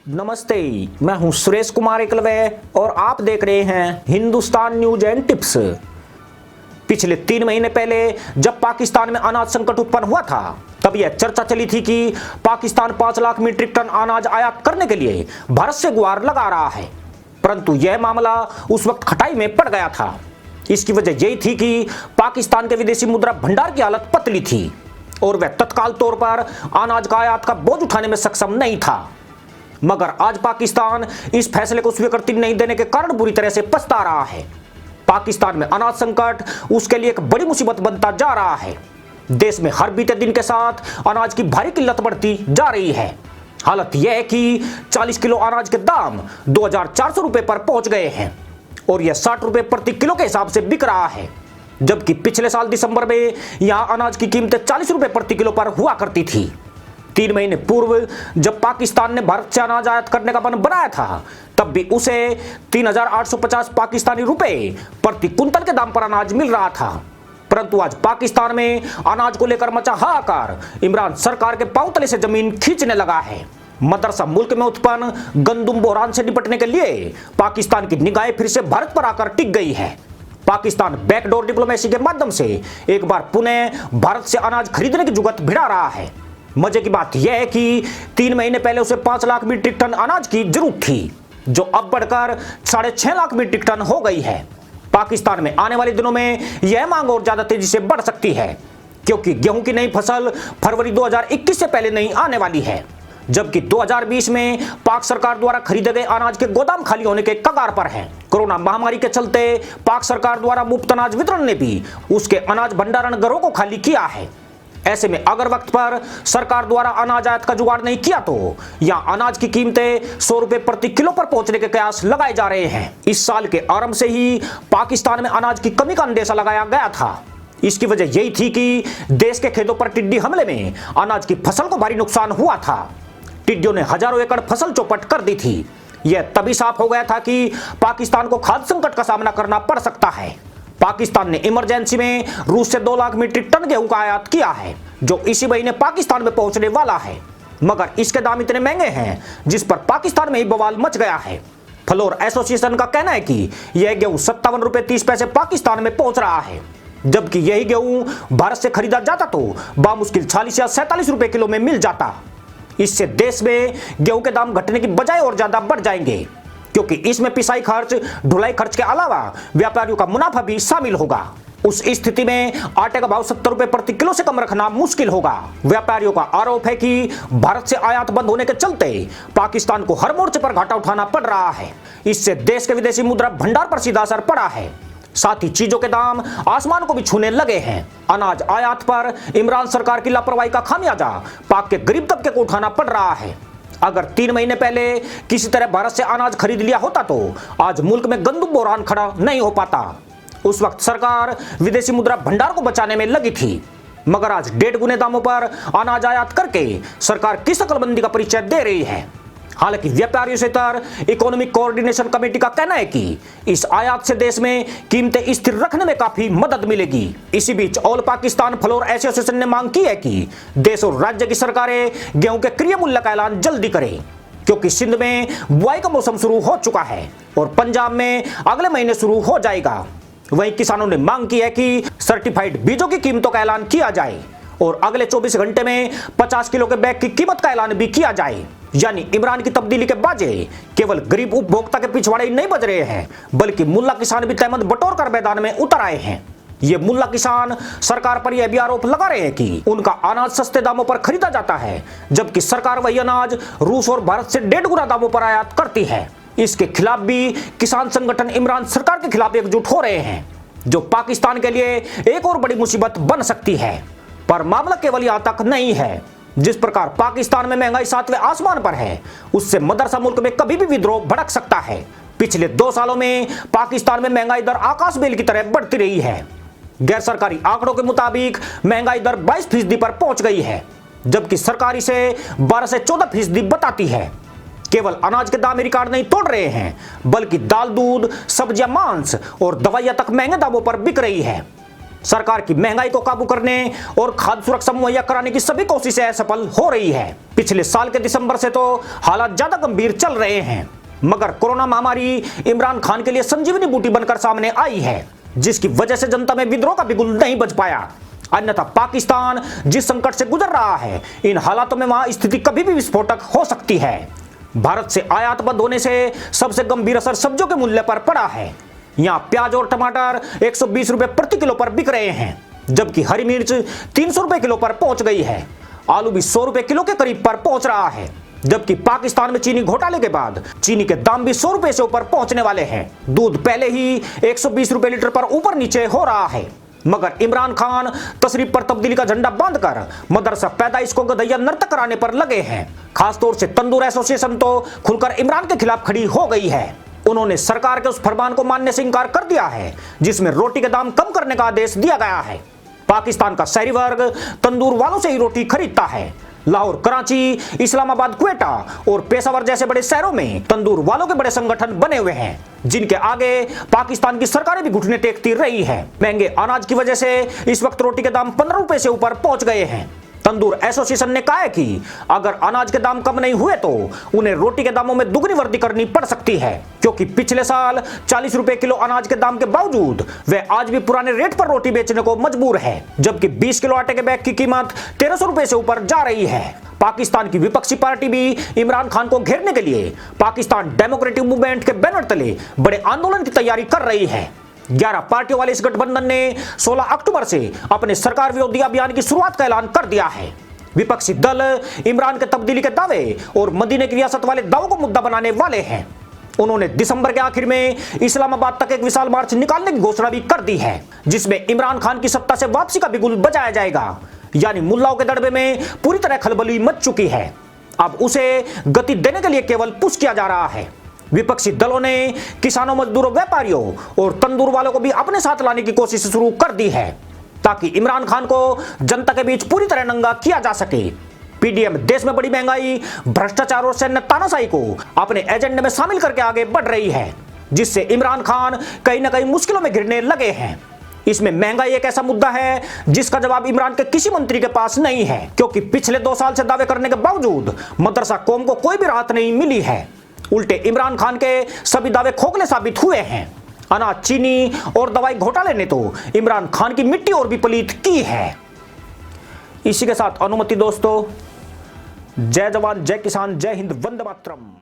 नमस्ते, मैं हूं सुरेश कुमार एकलवे और आप देख रहे हैं हिंदुस्तान न्यूज एंड टिप्स। पिछले 3 महीने पहले जब पाकिस्तान में अनाज संकट उत्पन्न हुआ था, तब यह चर्चा चली थी कि पाकिस्तान 5 लाख मीट्रिक टन अनाज आयात करने के लिए भारत से गुहार लगा रहा है। परंतु यह मामला उस वक्त खटाई में पड़ गया था। इसकी वजह यही थी कि पाकिस्तान के विदेशी मुद्रा भंडार की हालत पतली थी और वह तत्काल तौर पर अनाज का आयात का बोझ उठाने में सक्षम नहीं था। मगर आज पाकिस्तान इस फैसले को स्वीकृति नहीं देने के कारण बुरी तरह से पछता रहा है। पाकिस्तान में अनाज संकट उसके लिए एक बड़ी मुसीबत बनता जा रहा है। देश में हर बीते दिन के साथ अनाज की भारी किल्लत बढ़ती जा रही है। हालत यह है कि 40 किलो अनाज के दाम 2400 रुपए पर पहुंच गए हैं और यह 60 रुपए प्रति किलो के हिसाब से बिक रहा है, जबकि पिछले साल दिसंबर में यहां अनाज की कीमतें 40 रुपए प्रति किलो पर हुआ करती थी। 3 महीने पूर्व जब पाकिस्तान ने भारत से अनाज आयात करने का मन बनाया था, तब भी उसे 3850 पाकिस्तानी रुपए प्रति कुंतल के दाम पर अनाज मिल रहा था। परंतु आज पाकिस्तान में अनाज को लेकर मचा हाहाकार इमरान सरकार के पांव तले से जमीन खींचने लगा है। मदरसा मुल्क में उत्पन्न गंदुम बहरान से निपटने के लिए पाकिस्तान की निगाहें फिर से भारत पर आकर टिक गई है। पाकिस्तान बैकडोर डिप्लोमेसी के माध्यम से एक बार पुनः भारत से अनाज खरीदने की जुगत भिड़ा रहा है। मजे की बात यह है कि 3 महीने पहले उसे 5 लाख मीट्रिक टन अनाज की जरूरत थी, जो अब बढ़कर 6.5 लाख मीट्रिक टन हो गई है। पाकिस्तान में आने वाले दिनों में यह मांग और ज्यादा तेजी से बढ़ सकती है, क्योंकि गेहूं की नई फसल फरवरी 2021 से पहले नहीं आने वाली है, जबकि 2020 में पाक सरकार द्वारा खरीदे गए अनाज के गोदाम खाली होने के कगार पर हैं। कोरोना महामारी के चलते पाक सरकार द्वारा मुफ्त अनाज वितरण ने भी उसके अनाज भंडारण घरों को खाली किया है। ऐसे में अगर वक्त पर सरकार द्वारा अनाज आयात का जुगाड़ नहीं किया तो यहां अनाज की कीमतें 100 रुपए प्रति किलो पर पहुंचने के कयास लगाए जा रहे हैं। इस साल के आरंभ से ही पाकिस्तान में अनाज की कमी का अंदेशा लगाया गया था। इसकी वजह यही थी कि देश के खेतों पर टिड्डी हमले में अनाज की फसल को भारी नुकसान हुआ था। टिड्डियों ने हजारों एकड़ फसल चौपट कर दी थी। यह तभी साफ हो गया था कि पाकिस्तान को खाद्य संकट का सामना करना पड़ सकता है। पाकिस्तान ने इमरजेंसी में रूस से 2 लाख मीट्रिक टन गेहूं का आयात किया है, जो इसी महीने पाकिस्तान में पहुंचने वाला है। मगर इसके दाम इतने महंगे हैं जिस पर पाकिस्तान में ही बवाल मच गया है। फ्लोर एसोसिएशन का कहना है कि यह गेहूं 57 रुपए 30 पैसे पाकिस्तान में पहुंच रहा है, जबकि यही गेहूं भारत से खरीदा जाता तो बामुश्किल 46 या 47 रुपए किलो में मिल जाता। इससे देश में गेहूं के दाम घटने की बजाय और ज्यादा बढ़ जाएंगे, क्योंकि इसमें पिसाई खर्च, ढुलाई खर्च के अलावा व्यापारियों का मुनाफा भी शामिल होगा। उस स्थिति में आटे का भाव 70 रुपए प्रति किलो से कम रखना मुश्किल होगा। व्यापारियों का आरोप है कि भारत से आयात बंद होने के चलते पाकिस्तान को हर मोर्चे पर घाटा उठाना पड़ रहा है। इससे देश के विदेशी मुद्रा भंडार पर सीधा असर पड़ा है। साथ ही चीजों के दाम आसमान को भी छूने लगे हैं। अनाज आयात पर इमरान सरकार की लापरवाही का खामियाजा पाक के गरीब तबके को उठाना पड़ रहा है। अगर 3 महीने पहले किसी तरह भारत से अनाज खरीद लिया होता तो आज मुल्क में गंदुम बहरान खड़ा नहीं हो पाता। उस वक्त सरकार विदेशी मुद्रा भंडार को बचाने में लगी थी, मगर आज 1.5 गुने दामों पर अनाज आयात करके सरकार किस अकलमंदी का परिचय दे रही है। हालांकि व्यापारियों से तर इकोनॉमिक कोऑर्डिनेशन कमेटी का कहना है कि इस आयात से देश में कीमतें स्थिर रखने में काफी मदद मिलेगी। इसी बीच ऑल पाकिस्तान फ्लोर एसोसिएशन ने मांग की है कि देश और राज्य की सरकारें गेहूं के क्रय मूल्य का ऐलान जल्दी करें, क्योंकि सिंध में बुआई का मौसम शुरू हो चुका है और पंजाब में अगले महीने शुरू हो जाएगा। वहीं किसानों ने मांग की है कि सर्टिफाइड बीजों की कीमतों का ऐलान किया जाए और अगले 24 घंटे में 50 किलो के बैग की कीमत का ऐलान भी किया जाए। यानी इमरान की तब्दीली के बाजे केवल गरीब उपभोक्ता के पिछवाड़े ही नहीं बज रहे हैं, बल्कि मुल्ला किसान भी तहमत बटोर कर मैदान में उतर आए हैं। ये मुल्ला किसान सरकार पर यह भी आरोप लगा रहे हैं कि उनका अनाज सस्ते दामों पर खरीदा जाता है, जबकि सरकार वही अनाज रूस और भारत से 1.5 गुना दामों पर आयात करती है। इसके खिलाफ भी किसान संगठन इमरान सरकार के खिलाफ एकजुट हो रहे हैं, जो पाकिस्तान के लिए एक और बड़ी मुसीबत बन सकती है। पर मामला केवल यहां तक नहीं है। जिस प्रकार पाकिस्तान में महंगाई 7वें आसमान पर है, उससे मदरसा मुल्क में कभी भी विद्रोह भड़क सकता है। पिछले 2 सालों में पाकिस्तान में महंगाई दर आकाश बेल की तरह बढ़ती रही है। गैर सरकारी आंकड़ों के मुताबिक महंगाई दर 22% पर पहुंच गई है, जबकि सरकारी से 12 से 14% बताती है। केवल अनाज के दाम रिकॉर्ड नहीं तोड़ रहे हैं, बल्कि दाल, दूध, सब्जियां, मांस और दवाइयां तक महंगे दामों पर बिक रही है। सरकार की महंगाई को काबू करने और खाद्य सुरक्षा मुहैया कराने की सभी कोशिशें असफल हो रही है। पिछले साल के दिसंबर से तो हालात ज्यादा गंभीर चल रहे हैं, मगर कोरोना महामारी इमरान खान के लिए संजीवनी बूटी बनकर सामने आई है, जिसकी वजह से जनता में विद्रोह का बिगुल नहीं बज पाया। अन्यथा पाकिस्तान जिस संकट से गुजर रहा है, इन हालातों में वहां स्थिति कभी भी विस्फोटक हो सकती है। भारत से आयात बंद होने से सबसे गंभीर असर सब्जियों के मूल्य पर पड़ा है। यहाँ प्याज और टमाटर 120 रुपए प्रति किलो पर बिक रहे हैं, जबकि हरी मिर्च 300 रुपए किलो पर पहुंच गई है। आलू भी 100 रुपए किलो के करीब पर पहुंच रहा है, जबकि पाकिस्तान में चीनी घोटाले के बाद चीनी के दाम भी 100 रुपए से ऊपर पहुंचने वाले हैं। दूध पहले ही 120 रुपए लीटर पर ऊपर नीचे हो रहा है, मगर इमरान खान तशरीफ पर तब्दीली का झंडा बांधकर मदरसा पैदाइश को गधैया नर्तक कराने पर लगे हैं। खासतौर से तंदूर एसोसिएशन तो खुलकर इमरान के खिलाफ खड़ी हो गई है। उन्होंने सरकार के उस फरमान को मानने से इनकार कर दिया है जिसमें रोटी के दाम कम करने का आदेश दिया गया है। पाकिस्तान का शहरी वर्ग तंदूर वालों से ही रोटी खरीदता है। लाहौर, कराची, इस्लामाबाद, क्वेटा और पेशावर जैसे बड़े शहरों में तंदूर वालों के बड़े संगठन बने हुए हैं, जिनके आगे पाकिस्तान की सरकारें भी घुटने टेकती रही है। महंगे अनाज की वजह से इस वक्त रोटी के दाम 15 रुपए से ऊपर पहुंच गए हैं। तंदूर एसोसिएशन ने कहा है कि अगर अनाज के दाम कम नहीं हुए तो उन्हें रोटी के दामों में दुगनी वृद्धि करनी पड़ सकती है, क्योंकि पिछले साल 40 रुपए किलो अनाज के दाम के बावजूद वे आज भी पुराने रेट पर रोटी बेचने को मजबूर है, जबकि 20 किलो आटे के बैग की कीमत 1300 रुपए से ऊपर जा रही है। पाकिस्तान की विपक्षी पार्टी भी इमरान खान को घेरने के लिए पाकिस्तान डेमोक्रेटिक मूवमेंट के बैनर तले बड़े आंदोलन की तैयारी कर रही है। 11 पार्टियों वाले इस गठबंधन ने 16 अक्टूबर से अपने सरकार विरोधी अभियान की शुरुआत का ऐलान कर दिया है। विपक्षी दल इमरान के तब्दीली के दावे और मदीने की रियासत वाले दावों को मुद्दा बनाने वाले हैं। उन्होंने दिसंबर के आखिर में इस्लामाबाद तक एक विशाल मार्च निकालने की घोषणा भी कर दी है, जिसमें इमरान खान की सत्ता से वापसी का बिगुल बजाया जाएगा। यानी मुल्लाओं के दड़बे में पूरी तरह खलबली मच चुकी है। अब उसे गति देने के लिए केवल पुश किया जा रहा है। विपक्षी दलों ने किसानों, मजदूरों, व्यापारियों और तंदूर वालों को भी अपने साथ लाने की कोशिश शुरू कर दी है, ताकि इमरान खान को जनता के बीच पूरी तरह नंगा किया जा सके। पीडीएम देश में बड़ी महंगाई, भ्रष्टाचार और सैन्य तानाशाही को अपने एजेंडे में शामिल करके आगे बढ़ रही है, जिससे इमरान खान कहीं ना कहीं मुश्किलों में घिरने लगे हैं। इसमें महंगाई एक ऐसा मुद्दा है जिसका जवाब इमरान के किसी मंत्री के पास नहीं है, क्योंकि पिछले 2 साल से दावे करने के बावजूद मदरसा कौम को कोई भी राहत नहीं मिली है। उल्टे इमरान खान के सभी दावे खोखले साबित हुए हैं। अनाज, चीनी और दवाई घोटाले ने तो इमरान खान की मिट्टी और भी पलीत की है। इसी के साथ अनुमति दोस्तों, जय जवान, जय किसान, जय हिंद, वंदे मातरम।